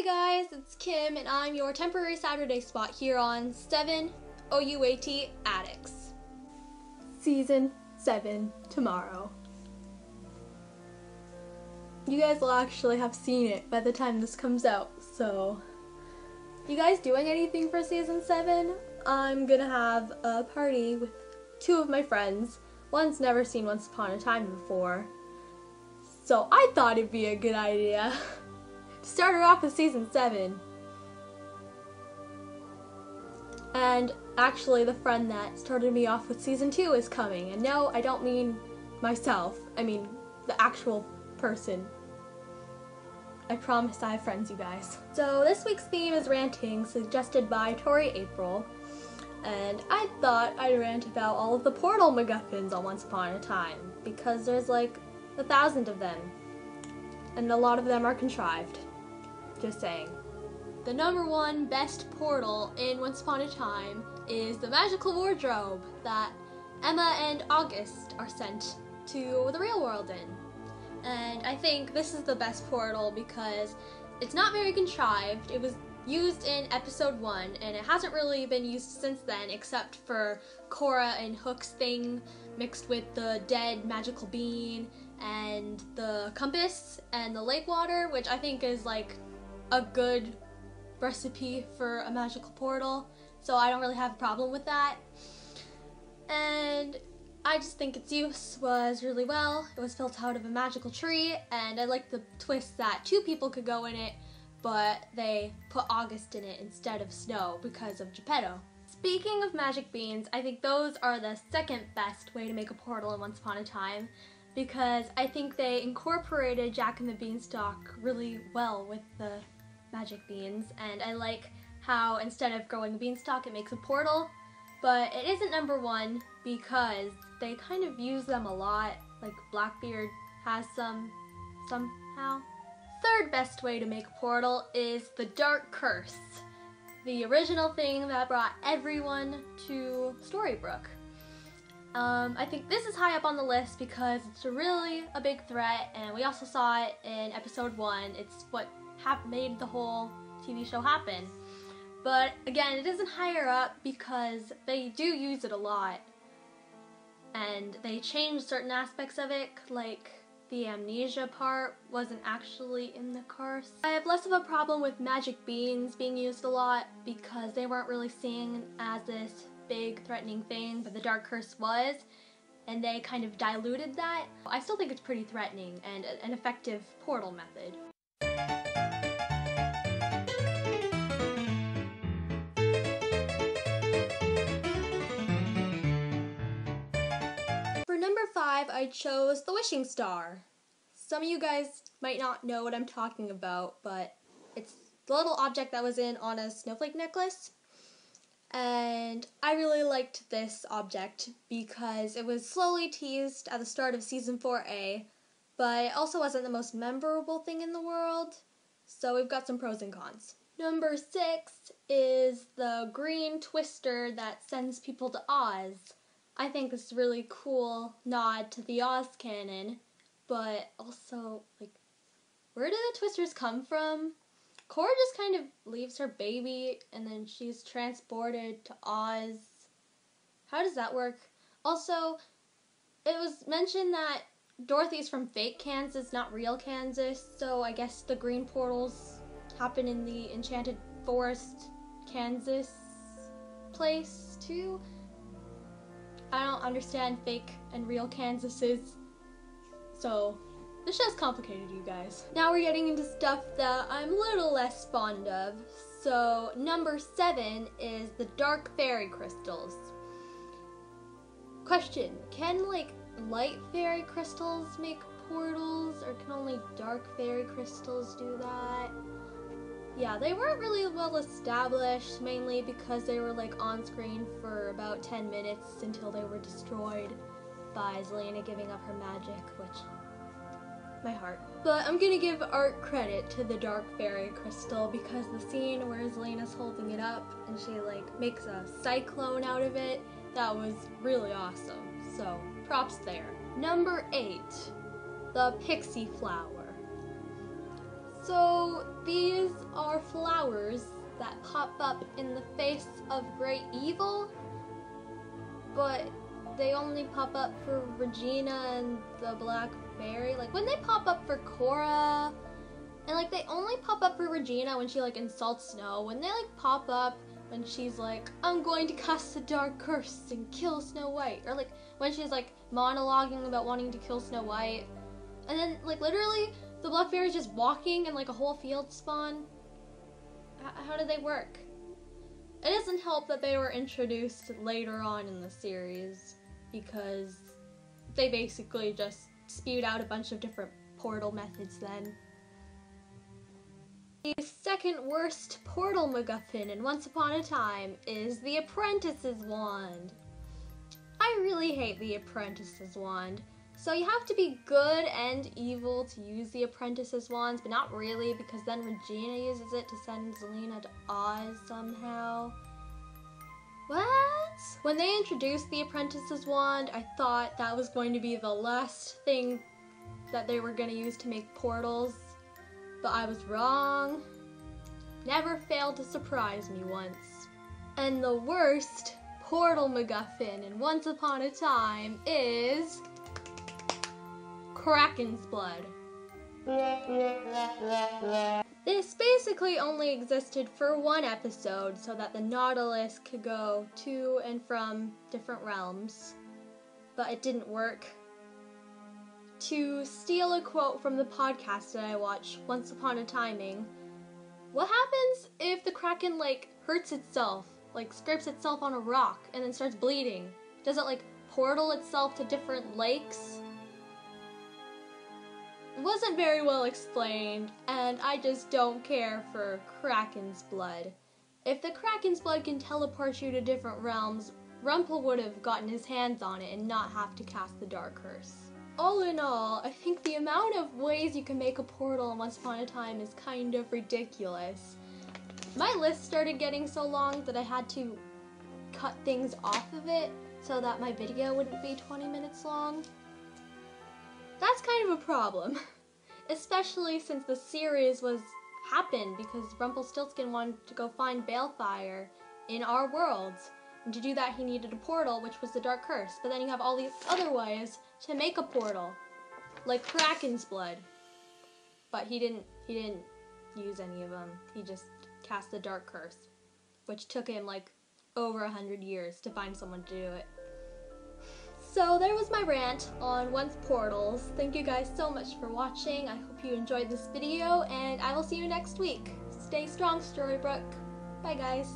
Hey guys, it's Kim and I'm your temporary Saturday spot here on 7 OUAT Addicts. Season 7 tomorrow. You guys will actually have seen it by the time this comes out, so you guys doing anything for season 7? I'm gonna have a party with two of my friends. One's never seen Once Upon a Time before, so I thought it'd be a good idea to start her off with season 7. And actually the friend that started me off with season 2 is coming. And no, I don't mean myself. I mean the actual person. I promise I have friends, you guys. So this week's theme is ranting, suggested by Tori April. And I thought I'd rant about all of the portal MacGuffins on Once Upon a Time, because there's like 1,000 of them. And a lot of them are contrived. Just saying. The #1 best portal in Once Upon a Time is the magical wardrobe that Emma and August are sent to the real world in. And I think this is the best portal because it's not very contrived. It was used in episode 1 and it hasn't really been used since then except for Cora and Hook's thing mixed with the dead magical bean and the compass and the lake water, which I think is like a good recipe for a magical portal, so I don't really have a problem with that. And I just think its use was really well. It was built out of a magical tree, and I like the twist that 2 people could go in it, but they put August in it instead of Snow because of Geppetto. Speaking of magic beans, I think those are the second best way to make a portal in Once Upon a Time, because I think they incorporated Jack and the Beanstalk really well with the magic beans, and I like how instead of growing a beanstalk it makes a portal, but it isn't #1 because they kind of use them a lot, like Blackbeard has some somehow. Third best way to make a portal is the Dark Curse, the original thing that brought everyone to Storybrooke. I think this is high up on the list because it's really a big threat, and we also saw it in episode 1. It's what made the whole TV show happen. But again, it isn't higher up because they do use it a lot. And they changed certain aspects of it, like the amnesia part wasn't actually in the curse. I have less of a problem with magic beans being used a lot because they weren't really seen as this big threatening thing, but the Dark Curse was, and they kind of diluted that. I still think it's pretty threatening and an effective portal method. For #5, I chose the Wishing Star. Some of you guys might not know what I'm talking about, but it's the little object that was in Anna's snowflake necklace. And I really liked this object because it was slowly teased at the start of season 4A, but it also wasn't the most memorable thing in the world, so we've got some pros and cons. #6 is the green twister that sends people to Oz. I think this is a really cool nod to the Oz canon, but also, like, where do the twisters come from? Cora just kind of leaves her baby and then she's transported to Oz. How does that work? Also, it was mentioned that Dorothy's from fake Kansas, not real Kansas, so I guess the green portals happen in the Enchanted Forest, Kansas place too. I don't understand fake and real Kansases, so this show's complicated, you guys. Now we're getting into stuff that I'm a little less fond of. So #7 is the Dark Fairy Crystals. Question, can like light fairy crystals make portals, or can only dark fairy crystals do that? Yeah, they weren't really well established, mainly because they were like on screen for about 10 minutes until they were destroyed by Zelena giving up her magic, which, my heart. But I'm gonna give art credit to the Dark Fairy Crystal because the scene where Zelena's holding it up and she like makes a cyclone out of it, that was really awesome. So props there. #8, the Pixie Flower. So these are flowers that pop up in the face of great evil, but they only pop up for Regina and the Black Fairy. Like, when they pop up for Cora, and like they only pop up for Regina when she like insults Snow. When they like pop up when she's like, I'm going to cast the dark curse and kill Snow White, or like when she's like monologuing about wanting to kill Snow White, and then like literally the Black Fairy's just walking and like a whole field spawn. How do they work? It doesn't help that they were introduced later on in the series, because they basically just spewed out a bunch of different portal methods then. The second worst portal MacGuffin in Once Upon a Time is the Apprentice's Wand. I really hate the Apprentice's Wand. So you have to be good and evil to use the Apprentice's Wands, but not really, because then Regina uses it to send Zelena to Oz somehow. What? When they introduced the Apprentice's Wand, I thought that was going to be the last thing that they were going to use to make portals, but I was wrong. Never failed to surprise me once. And the worst portal MacGuffin in Once Upon a Time is Kraken's blood. This basically only existed for one episode so that the Nautilus could go to and from different realms, but it didn't work. To steal a quote from the podcast that I watch, Once Upon a Timing, what happens if the Kraken like hurts itself, like scrapes itself on a rock and then starts bleeding? Does it like portal itself to different lakes? It wasn't very well explained, and I just don't care for Kraken's blood. If the Kraken's blood can teleport you to different realms, Rumpel would have gotten his hands on it and not have to cast the Dark Curse. All in all, I think the amount of ways you can make a portal in Once Upon a Time is kind of ridiculous. My list started getting so long that I had to cut things off of it so that my video wouldn't be 20 minutes long. That's kind of a problem, especially since the series happened because Rumpelstiltskin wanted to go find Balefire in our worlds. And to do that, he needed a portal, which was the Dark Curse. But then you have all these other ways to make a portal, like Kraken's blood. But he didn't use any of them. He just cast the Dark Curse, which took him like over 100 years to find someone to do it. So there was my rant on Once Portals. Thank you guys so much for watching. I hope you enjoyed this video, and I will see you next week. Stay strong, Storybrooke. Bye, guys.